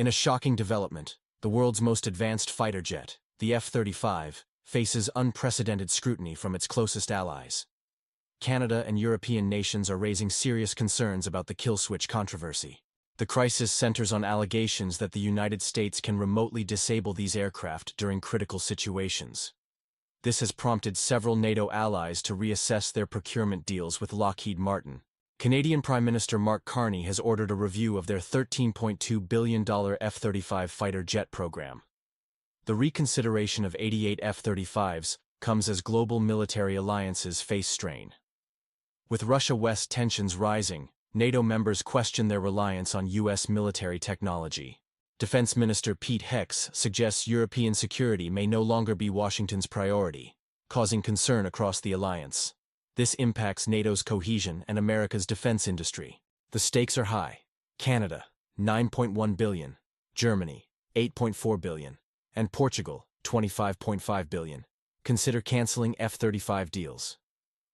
In a shocking development, the world's most advanced fighter jet, the F-35, faces unprecedented scrutiny from its closest allies. Canada and European nations are raising serious concerns about the kill switch controversy. The crisis centers on allegations that the United States can remotely disable these aircraft during critical situations. This has prompted several NATO allies to reassess their procurement deals with Lockheed Martin. Canadian Prime Minister Mark Carney has ordered a review of their $13.2 billion F-35 fighter jet program. The reconsideration of 88 F-35s comes as global military alliances face strain. With Russia-West tensions rising, NATO members question their reliance on U.S. military technology. Defense Minister Pete Hex suggests European security may no longer be Washington's priority, causing concern across the alliance. This impacts NATO's cohesion and America's defense industry. The stakes are high. Canada, $9.1 billion, Germany, $8.4 billion, and Portugal, $25.5 billion. Consider canceling F-35 deals.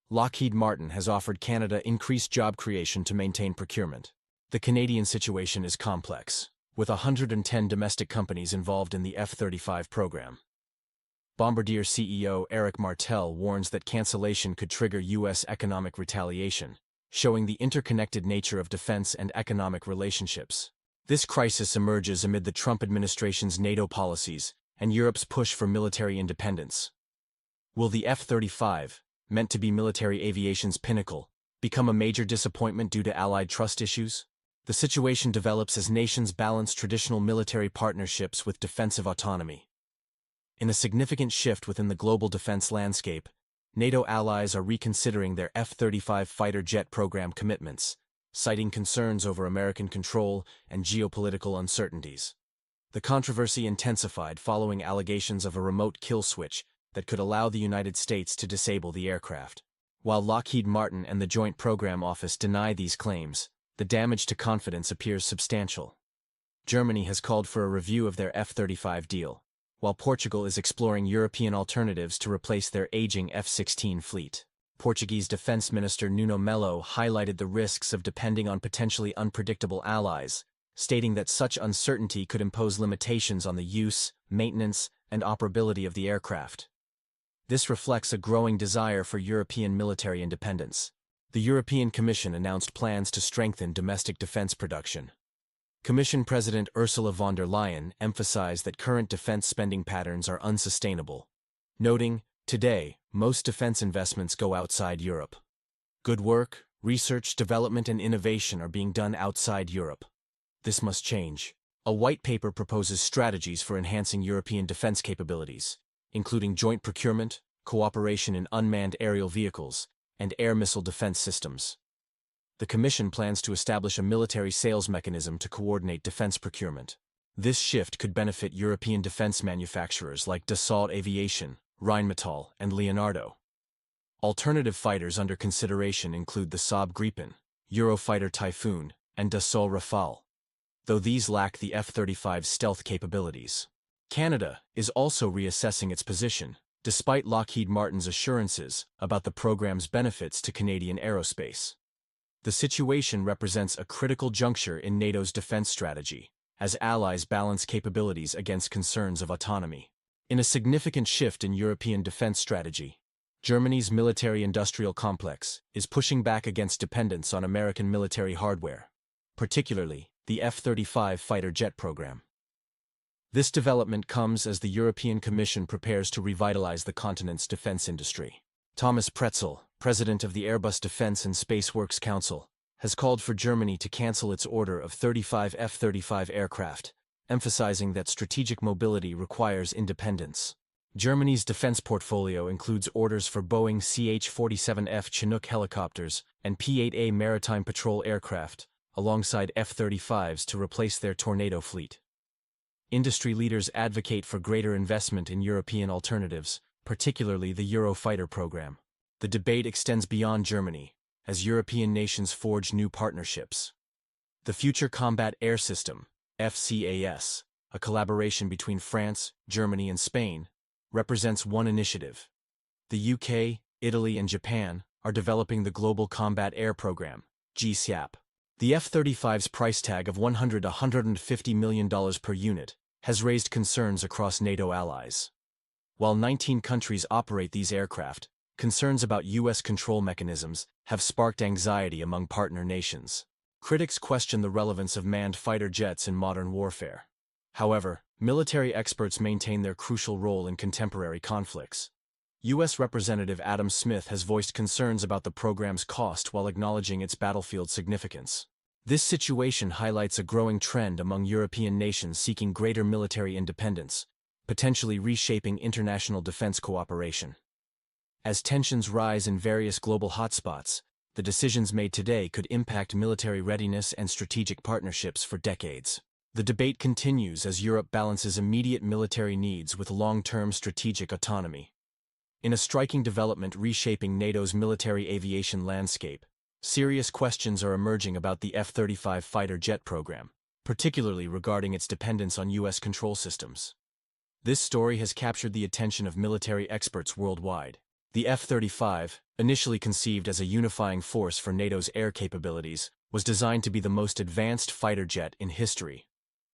Lockheed Martin has offered Canada increased job creation to maintain procurement. The Canadian situation is complex, with 110 domestic companies involved in the F-35 program. Bombardier CEO Eric Martel warns that cancellation could trigger U.S. economic retaliation, showing the interconnected nature of defense and economic relationships. This crisis emerges amid the Trump administration's NATO policies and Europe's push for military independence. Will the F-35, meant to be military aviation's pinnacle, become a major disappointment due to allied trust issues? The situation develops as nations balance traditional military partnerships with defensive autonomy. In a significant shift within the global defense landscape, NATO allies are reconsidering their F-35 fighter jet program commitments, citing concerns over American control and geopolitical uncertainties. The controversy intensified following allegations of a remote kill switch that could allow the United States to disable the aircraft. While Lockheed Martin and the Joint Program Office deny these claims, the damage to confidence appears substantial. Germany has called for a review of their F-35 deal, while Portugal is exploring European alternatives to replace their aging F-16 fleet. Portuguese Defense Minister Nuno Melo highlighted the risks of depending on potentially unpredictable allies, stating that such uncertainty could impose limitations on the use, maintenance, and operability of the aircraft. This reflects a growing desire for European military independence. The European Commission announced plans to strengthen domestic defense production. Commission President Ursula von der Leyen emphasized that current defense spending patterns are unsustainable, noting, "Today, most defense investments go outside Europe. Good work, research, development, and innovation are being done outside Europe. This must change." A white paper proposes strategies for enhancing European defense capabilities, including joint procurement, cooperation in unmanned aerial vehicles, and air missile defense systems. The Commission plans to establish a military sales mechanism to coordinate defense procurement. This shift could benefit European defense manufacturers like Dassault Aviation, Rheinmetall, and Leonardo. Alternative fighters under consideration include the Saab Gripen, Eurofighter Typhoon, and Dassault Rafale, though these lack the F-35's stealth capabilities. Canada is also reassessing its position, despite Lockheed Martin's assurances about the program's benefits to Canadian aerospace. The situation represents a critical juncture in NATO's defense strategy, as allies balance capabilities against concerns of autonomy. In a significant shift in European defense strategy, Germany's military-industrial complex is pushing back against dependence on American military hardware, particularly the F-35 fighter jet program. This development comes as the European Commission prepares to revitalize the continent's defense industry. Thomas Pretzel, president of the Airbus Defence and Space Works Council, has called for Germany to cancel its order of 35 F-35 aircraft, emphasizing that strategic mobility requires independence. Germany's defense portfolio includes orders for Boeing CH-47F Chinook helicopters and P-8A maritime patrol aircraft, alongside F-35s to replace their Tornado fleet. Industry leaders advocate for greater investment in European alternatives, particularly the Eurofighter program. The debate extends beyond Germany, as European nations forge new partnerships. The Future Combat Air System, FCAS, a collaboration between France, Germany, and Spain, represents one initiative. The UK, Italy, and Japan are developing the Global Combat Air Program, GCAP. The F-35's price tag of $150 million per unit has raised concerns across NATO allies. While 19 countries operate these aircraft, concerns about U.S. control mechanisms have sparked anxiety among partner nations. Critics question the relevance of manned fighter jets in modern warfare. However, military experts maintain their crucial role in contemporary conflicts. U.S. Representative Adam Smith has voiced concerns about the program's cost while acknowledging its battlefield significance. This situation highlights a growing trend among European nations seeking greater military independence, potentially reshaping international defense cooperation. As tensions rise in various global hotspots, the decisions made today could impact military readiness and strategic partnerships for decades. The debate continues as Europe balances immediate military needs with long-term strategic autonomy. In a striking development reshaping NATO's military aviation landscape, serious questions are emerging about the F-35 fighter jet program, particularly regarding its dependence on U.S. control systems. This story has captured the attention of military experts worldwide. The F-35, initially conceived as a unifying force for NATO's air capabilities, was designed to be the most advanced fighter jet in history.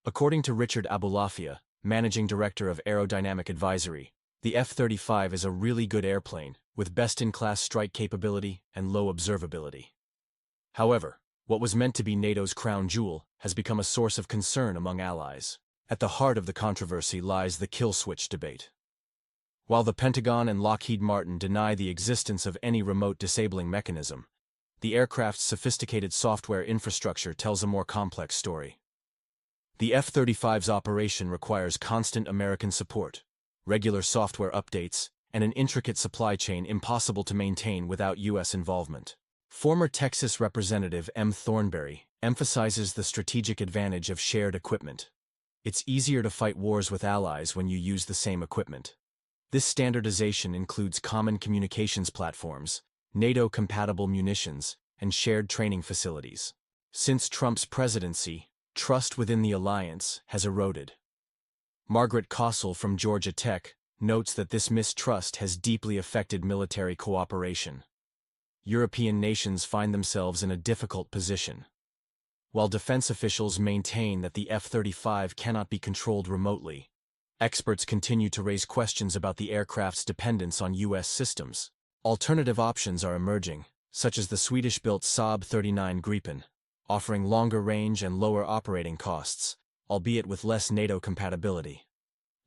According to Richard Abulafia, Managing Director of Aerodynamic Advisory, the F-35 is a really good airplane, with best-in-class strike capability and low observability. However, what was meant to be NATO's crown jewel has become a source of concern among allies. At the heart of the controversy lies the kill switch debate. While the Pentagon and Lockheed Martin deny the existence of any remote disabling mechanism, the aircraft's sophisticated software infrastructure tells a more complex story. The F-35's operation requires constant American support, regular software updates, and an intricate supply chain impossible to maintain without U.S. involvement. Former Texas Representative M. Thornberry emphasizes the strategic advantage of shared equipment. It's easier to fight wars with allies when you use the same equipment. This standardization includes common communications platforms, NATO-compatible munitions, and shared training facilities. Since Trump's presidency, trust within the alliance has eroded. Margaret Kossel from Georgia Tech notes that this mistrust has deeply affected military cooperation. European nations find themselves in a difficult position. While defense officials maintain that the F-35 cannot be controlled remotely, experts continue to raise questions about the aircraft's dependence on U.S. systems. Alternative options are emerging, such as the Swedish-built Saab 39 Gripen, offering longer range and lower operating costs, albeit with less NATO compatibility.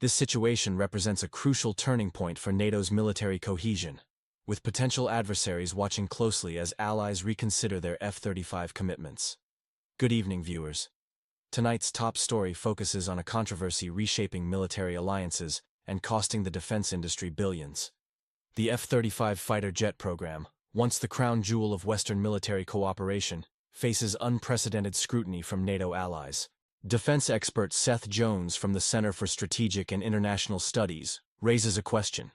This situation represents a crucial turning point for NATO's military cohesion, with potential adversaries watching closely as allies reconsider their F-35 commitments. Good evening, viewers. Tonight's top story focuses on a controversy reshaping military alliances and costing the defense industry billions. The F-35 fighter jet program, once the crown jewel of Western military cooperation, faces unprecedented scrutiny from NATO allies. Defense expert Seth Jones from the Center for Strategic and International Studies raises a question.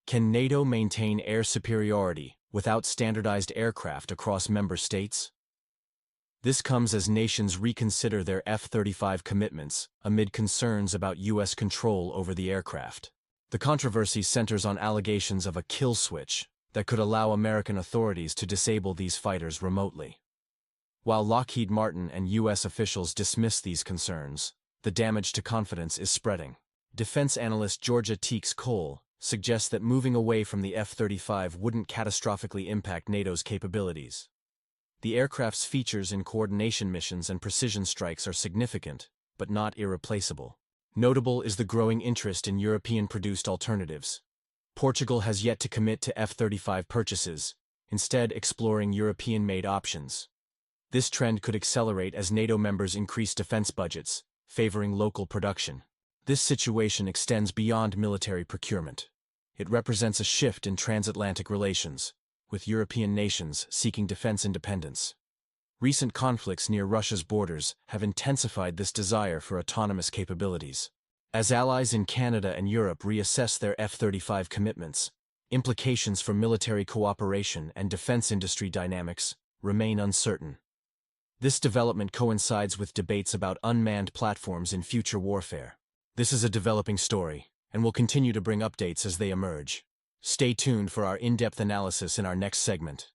Can NATO maintain air superiority without standardized aircraft across member states? This comes as nations reconsider their F-35 commitments amid concerns about U.S. control over the aircraft. The controversy centers on allegations of a kill switch that could allow American authorities to disable these fighters remotely. While Lockheed Martin and U.S. officials dismiss these concerns, the damage to confidence is spreading. Defense analyst Georgia Teeks-Cole suggests that moving away from the F-35 wouldn't catastrophically impact NATO's capabilities. The aircraft's features in coordination missions and precision strikes are significant, but not irreplaceable. Notable is the growing interest in European-produced alternatives. Portugal has yet to commit to F-35 purchases, instead exploring European-made options. This trend could accelerate as NATO members increase defense budgets, favoring local production. This situation extends beyond military procurement. It represents a shift in transatlantic relations, with European nations seeking defense independence. Recent conflicts near Russia's borders have intensified this desire for autonomous capabilities. As allies in Canada and Europe reassess their F-35 commitments, implications for military cooperation and defense industry dynamics remain uncertain. This development coincides with debates about unmanned platforms in future warfare. This is a developing story, and we'll continue to bring updates as they emerge. Stay tuned for our in-depth analysis in our next segment.